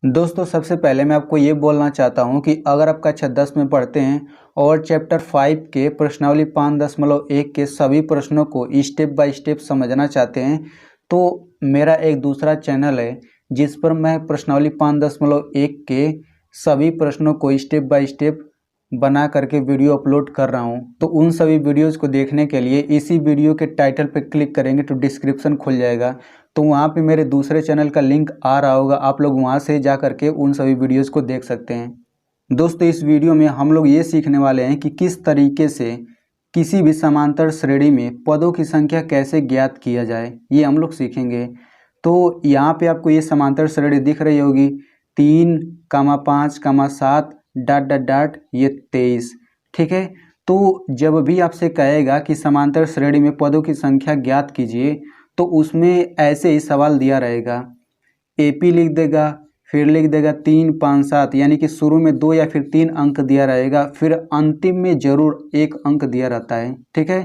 दोस्तों सबसे पहले मैं आपको ये बोलना चाहता हूँ कि अगर आप कक्षा 10 में पढ़ते हैं और चैप्टर 5 के प्रश्नावली 5.1 के सभी प्रश्नों को स्टेप बाय स्टेप समझना चाहते हैं तो मेरा एक दूसरा चैनल है जिस पर मैं प्रश्नावली 5.1 के सभी प्रश्नों को स्टेप बाय स्टेप बना करके वीडियो अपलोड कर रहा हूँ। तो उन सभी वीडियोस को देखने के लिए इसी वीडियो के टाइटल पर क्लिक करेंगे तो डिस्क्रिप्शन खुल जाएगा, तो वहाँ पे मेरे दूसरे चैनल का लिंक आ रहा होगा, आप लोग वहाँ से जा करके उन सभी वीडियोस को देख सकते हैं। दोस्तों इस वीडियो में हम लोग ये सीखने वाले हैं कि किस तरीके से किसी भी समांतर श्रेणी में पदों की संख्या कैसे ज्ञात किया जाए, ये हम लोग सीखेंगे। तो यहाँ पे आपको ये समांतर श्रेणी दिख रही होगी 3, 5, 7 ... ये 23, ठीक है। तो जब भी आपसे कहेगा कि समांतर श्रेणी में पदों की संख्या ज्ञात कीजिए तो उसमें ऐसे ही सवाल दिया रहेगा, एपी लिख देगा, फिर लिख देगा 3, 5, 7, यानी कि शुरू में 2 या फिर 3 अंक दिया रहेगा, फिर अंतिम में जरूर 1 अंक दिया रहता है, ठीक है।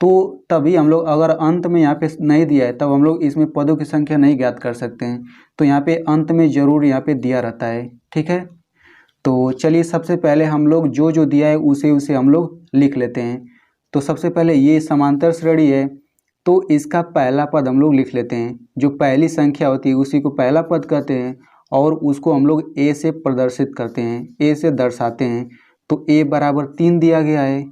तो तभी हम लोग, अगर अंत में यहाँ पे नहीं दिया है तब हम लोग इसमें पदों की संख्या नहीं ज्ञात कर सकते हैं। तो यहाँ पे अंत में जरूर यहाँ पे दिया रहता है, ठीक है। तो चलिए सबसे पहले हम लोग जो जो दिया है उसे हम लोग लिख लेते हैं। तो सबसे पहले ये समांतर श्रेणी है तो इसका पहला पद हम लोग लिख लेते हैं, जो पहली संख्या होती है उसी को पहला पद कहते हैं और उसको हम लोग ए से प्रदर्शित करते हैं, ए से दर्शाते हैं। तो ए बराबर 3 दिया गया है,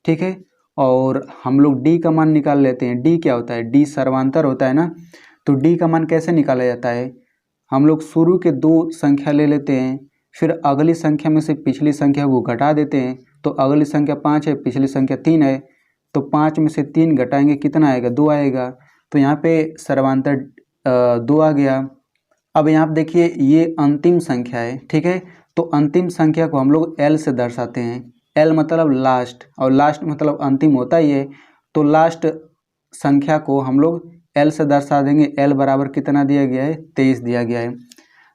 ठीक है। और हम लोग डी का मान निकाल लेते हैं। डी क्या होता है? डी सर्वांतर होता है ना। तो डी का मान कैसे निकाला जाता है? हम लोग शुरू के 2 संख्या ले लेते हैं, फिर अगली संख्या में से पिछली संख्या को घटा देते हैं। तो अगली संख्या 5 है, पिछली संख्या 3 है, तो 5 में से 3 घटाएंगे कितना आएगा? 2 आएगा। तो यहाँ पे सर्वांतर 2 आ गया। अब यहाँ पे देखिए ये अंतिम संख्या है, ठीक है। तो अंतिम संख्या को हम लोग एल से दर्शाते हैं। एल मतलब लास्ट, और लास्ट मतलब अंतिम होता ही है। तो लास्ट संख्या को हम लोग एल से दर्शा देंगे। एल बराबर कितना दिया गया है? 23 दिया गया है।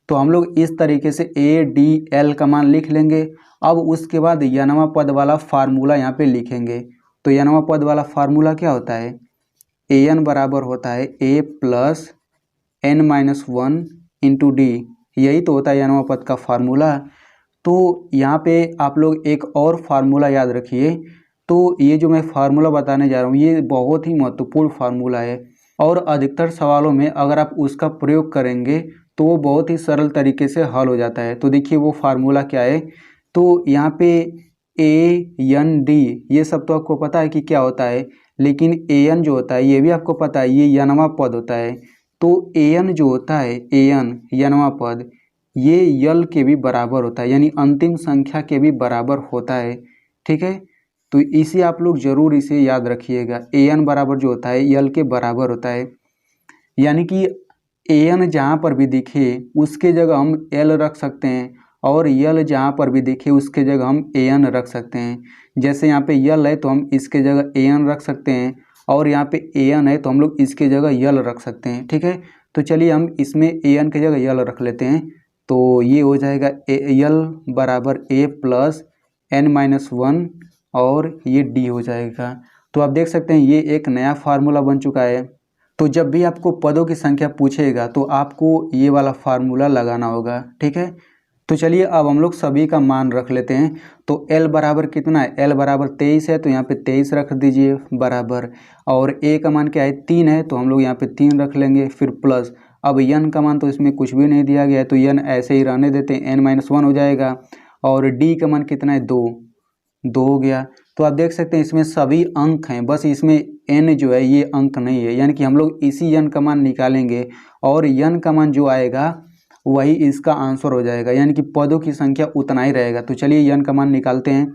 तो हम लोग इस तरीके से ए डी एल का मान लिख लेंगे। अब उसके बाद यनवा पद वाला फार्मूला यहाँ पे लिखेंगे। तो यनवा पद वाला फार्मूला क्या होता है? ए एन बराबर होता है ए प्लस n-1 इंटू डी, यही तो होता है यनवा पद का फार्मूला। तो यहाँ पे आप लोग एक और फार्मूला याद रखिए। तो ये जो मैं फार्मूला बताने जा रहा हूँ ये बहुत ही महत्वपूर्ण फार्मूला है और अधिकतर सवालों में अगर आप उसका प्रयोग करेंगे तो वो बहुत ही सरल तरीके से हल हो जाता है। तो देखिए वो फार्मूला क्या है। तो यहाँ पे ए एन डी ये सब तो आपको पता है कि क्या होता है, लेकिन ए एन जो होता है ये भी आपको पता है, ये यनवा पद होता है। तो ए एन जो होता है, ए एन यनवा पद, ये यल के भी बराबर होता है, यानी अंतिम संख्या के भी बराबर होता है, ठीक है। तो इसे आप लोग जरूर इसे याद रखिएगा। ए एन बराबर जो होता है यल के बराबर होता है, यानी कि ए एन जहाँ पर भी दिखे उसके जगह हम एल रख सकते हैं और यल जहाँ पर भी दिखे उसके जगह हम ए एन रख सकते हैं। जैसे यहाँ पे यल है तो हम इसके जगह ए एन रख सकते हैं और यहाँ पे ए एन है तो हम लोग इसके जगह यल रख सकते हैं, ठीक है। तो चलिए हम इसमें ए एन की जगह यल रख लेते हैं। तो ये हो जाएगा यल बराबर ए प्लस n-1 और ये डी हो जाएगा। तो आप देख सकते हैं ये एक नया फार्मूला बन चुका है। तो जब भी आपको पदों की संख्या पूछेगा तो आपको ये वाला फार्मूला लगाना होगा, ठीक है। तो चलिए अब हम लोग सभी का मान रख लेते हैं। तो L बराबर कितना है? L बराबर 23 है, तो यहाँ पे 23 रख दीजिए बराबर। और A का मान क्या है? 3 है, तो हम लोग यहाँ पे 3 रख लेंगे, फिर प्लस। अब n का मान तो इसमें कुछ भी नहीं दिया गया है तो n ऐसे ही रहने देते हैं, n-1 हो जाएगा। और D का मान कितना है? 2 हो गया। तो आप देख सकते हैं इसमें सभी अंक हैं, बस इसमें n जो है ये अंक नहीं है, यानी कि हम लोग इसी n का मान निकालेंगे और n का मान जो आएगा वही इसका आंसर हो जाएगा, यानी कि पदों की संख्या उतना ही रहेगा। तो चलिए n का मान निकालते हैं।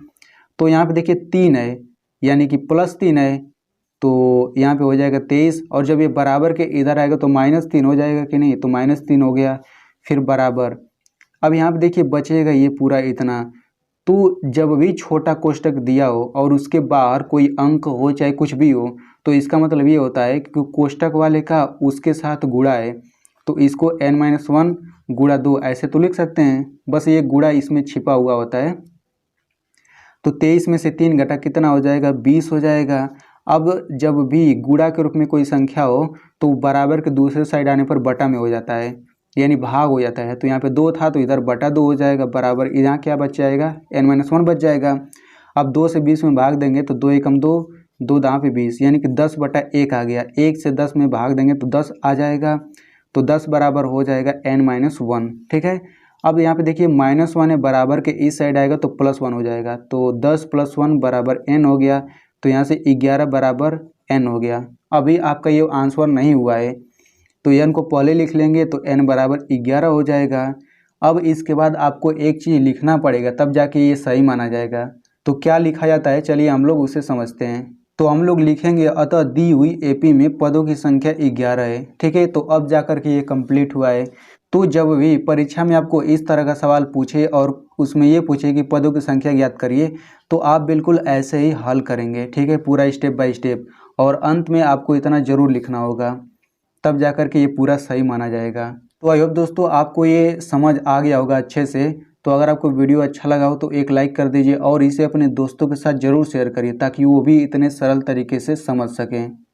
तो यहाँ पे देखिए 3 है, यानी कि +3 है, तो यहाँ पे हो जाएगा 23। और जब ये बराबर के इधर आएगा तो -3 हो जाएगा कि नहीं? तो -3 हो गया, फिर बराबर। अब यहाँ पे देखिए बचेगा ये पूरा इतना। तो जब भी छोटा कोष्टक दिया हो और उसके बाहर कोई अंक हो चाहे कुछ भी हो तो इसका मतलब ये होता है कि कोष्टक वाले का उसके साथ गुणा है, तो इसको n-1 गुणा 2 ऐसे तो लिख सकते हैं, बस ये गुणा इसमें छिपा हुआ होता है। तो 23 में से 3 घटा कितना हो जाएगा? 20 हो जाएगा। अब जब भी गुणा के रूप में कोई संख्या हो तो बराबर के दूसरे साइड आने पर बटा में हो जाता है। यानी भाग हो जाता है। तो यहाँ पे 2 था तो इधर बटा 2 हो जाएगा, बराबर यहाँ क्या बच जाएगा, n-1 बच जाएगा। अब 2 से 20 में भाग देंगे तो 2 एकम 2, 2 दाँव पे 20, यानी कि 10/1 आ गया। 1 से 10 में भाग देंगे तो 10 आ जाएगा, तो 10 बराबर हो जाएगा n-1। ठीक है, अब यहाँ पे देखिए -1 है, बराबर के इस साइड आएगा तो +1 हो जाएगा, तो 10 + 1 बराबर n हो गया। तो यहाँ से 11 बराबर n हो गया। अभी आपका ये आंसर नहीं हुआ है तो n को पहले लिख लेंगे तो n बराबर 11 हो जाएगा। अब इसके बाद आपको एक चीज़ लिखना पड़ेगा, तब जाके ये सही माना जाएगा। तो क्या लिखा जाता है, चलिए हम लोग उसे समझते हैं। तो हम लोग लिखेंगे, अतः दी हुई एपी में पदों की संख्या 11 है। ठीक है, तो अब जाकर के ये कंप्लीट हुआ है। तो जब भी परीक्षा में आपको इस तरह का सवाल पूछे और उसमें ये पूछे कि पदों की संख्या ज्ञात करिए, तो आप बिल्कुल ऐसे ही हल करेंगे। ठीक है, पूरा स्टेप बाय स्टेप, और अंत में आपको इतना ज़रूर लिखना होगा, तब जाकर के ये पूरा सही माना जाएगा। तो आई होप दोस्तों आपको ये समझ आ गया होगा अच्छे से। तो अगर आपको वीडियो अच्छा लगा हो तो एक लाइक कर दीजिए और इसे अपने दोस्तों के साथ ज़रूर शेयर करिए, ताकि वो भी इतने सरल तरीके से समझ सकें।